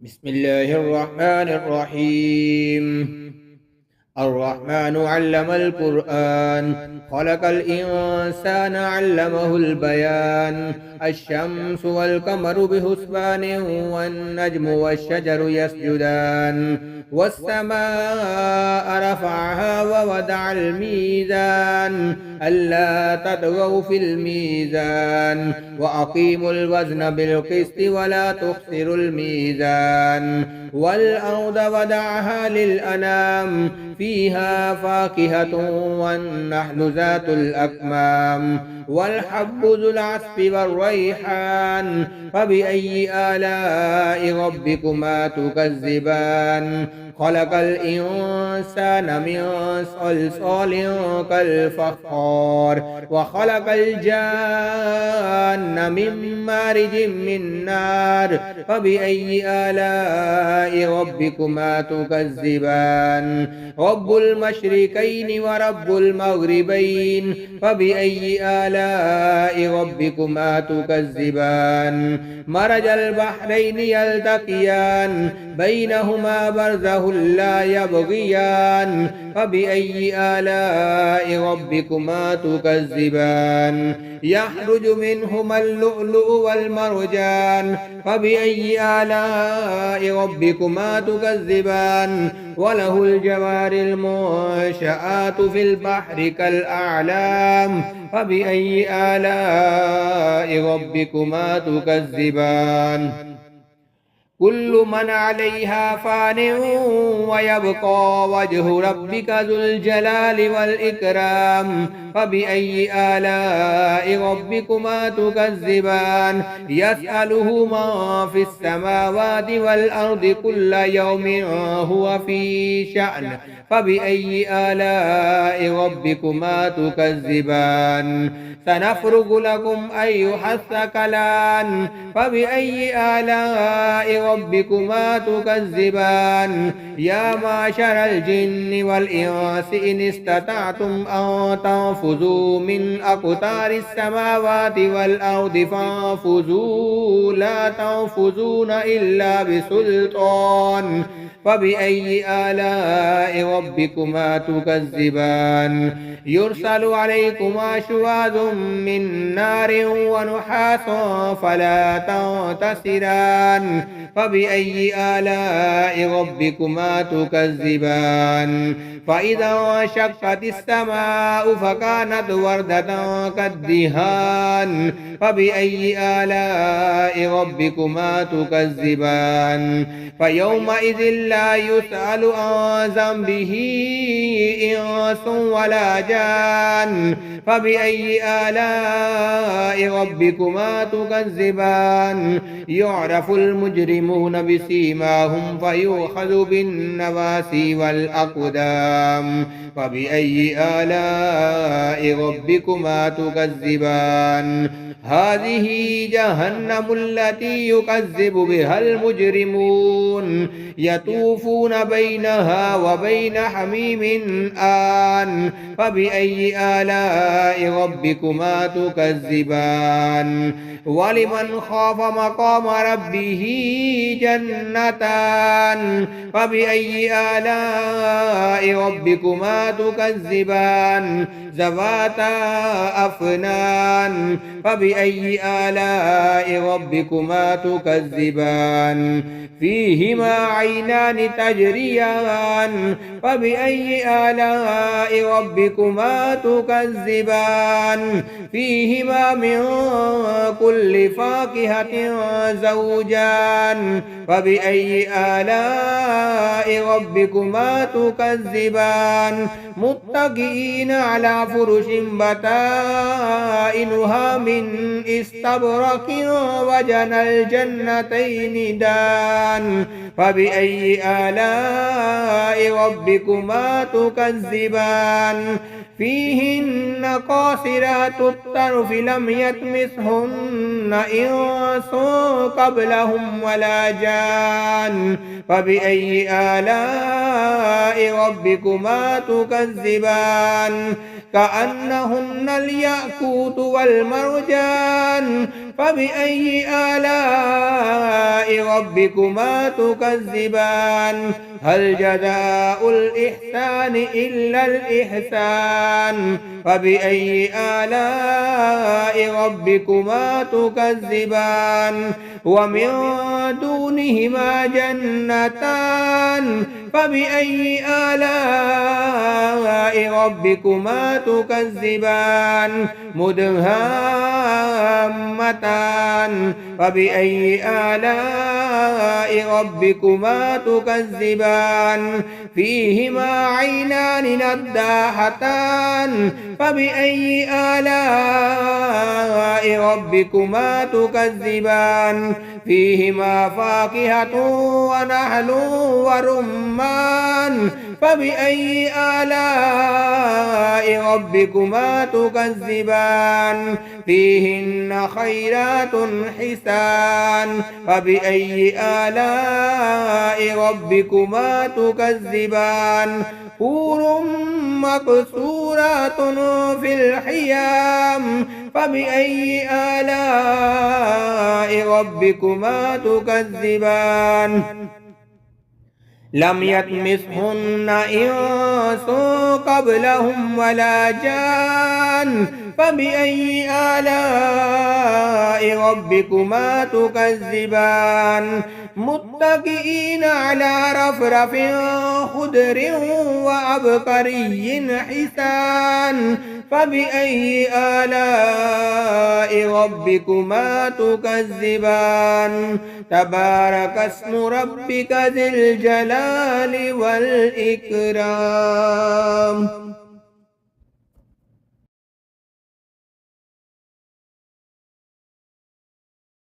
بسم الله الرحمن الرحيم. الرحمن علم القرآن، خلق الإنسان علمه البيان. الشمس والقمر بحسبان، والنجم والشجر يسجدان. والسماء رفعها ووضع الميزان، ألا تطغوا في الميزان، وأقيموا الوزن بالقسط ولا تخسروا الميزان. والأرض وضعها للأنام، فيها فاكهة والنحل ذات الأكمام، والحب ذو العصف والريحان. فبأي آلاء ربكما تكذبان؟ خلق الإنسان من صلصال كالفخار، وخلق الجان من مارج من نار. فبأي آلاء ربكما تكذبان؟ رب المشركين ورب المغربين، فبأي آلاء ربكما تكذبان؟ مرج البحرين يلتقيان، بينهما برزخ لا يبغيان. فبأي آلاء ربكما تكذبان؟ يخرج منهما اللؤلؤ والمرجان. فبأي آلاء ربكما تكذبان؟ وله الجوار المنشآت في البحر كالأعلام. فبأي آلاء ربكما تكذبان؟ كل من عليها فان، ويبقى وجه ربك ذو الجلال والإكرام. فبأي آلاء ربكما تكذبان؟ يسأله من في السماوات والأرض كل يوم هو في شأن. فبأي آلاء ربكما تكذبان؟ سنفرغ لكم أيها الثقلان. فبأي آلاء ربكما تكذبان؟ يا معشر الجن والإنس إن استطعتم أن تنفذوا من أقطار السماوات والأرض فانفذوا، لا تنفذون إلا بسلطان. فبأي آلاء ربكما تكذبان؟ يرسل عليكما شواظ من نار ونحاس فلا تنتصران. فبأي آلاء ربكما تكذبان؟ فإذا انشقت السماء فكانت وردة كالدهان. فبأي آلاء ربكما تكذبان؟ فيومئذ لا يسأل عن ذنبه إنس ولا جان. فبأي آلاء ربكما تكذبان؟ يعرف المجرمون بسيماهم فيؤخذ بالنواسي والأقدام. فبأي آلاء ربكما تكذبان؟ هذه جهنم التي يكذب بها المجرمون، يطوفون بينها وبين حميم آن. فبأي آلاء ربكما تكذبان؟ ولمن خاف مقام ربه جنتان. فبأي آلاء ربكما تكذبان؟ ذواتا أفنان. فبأي آلاء ربكما تكذبان؟ فيهما عينان تجريان. فبأي آلاء ربكما تكذبان؟ فيهما من كل فاكهة زوجان. فبأي آلاء ربكما تكذبان؟ متكئين على فرش بطائنها من استبرق وجنى الجنتين دان. فبأي آلاء ربكما تكذبان؟ فيهن قاصرات الطرف لم يطمثهن إنس قبلهم ولا جان. فبأي آلاء ربكما تكذبان؟ كأنهن الياقوت والمرجان. فبأي آلاء ربكما تكذبان هل جزاء الإحسان إلا الإحسان فبأي آلاء ربكما تكذبان ومن دونهما جنتان فبأي آلاء ربكما تكذبان مدهامتان فبأي آلاء ربكما تكذبان فيهما عينان نضاحتان فبأي آلاء ربكما تكذبان فيهما فاكهة ونحل ورمان فبأي آلاء ربكما تكذبان فيهن خيرات حسان فبأي آلاء ربكما تكذبان حور مقصورات في الخيام فبأي آلاء ربكما تكذبان لم يطمثهن إنس قبلهم ولا جان فبأي آلاء ربكما تكذبان متكئين على رفرف خضر وعبقري حسان فبأي آلاء ربكما تكذبان تبارك اسم ربك ذي الجلال والإكرام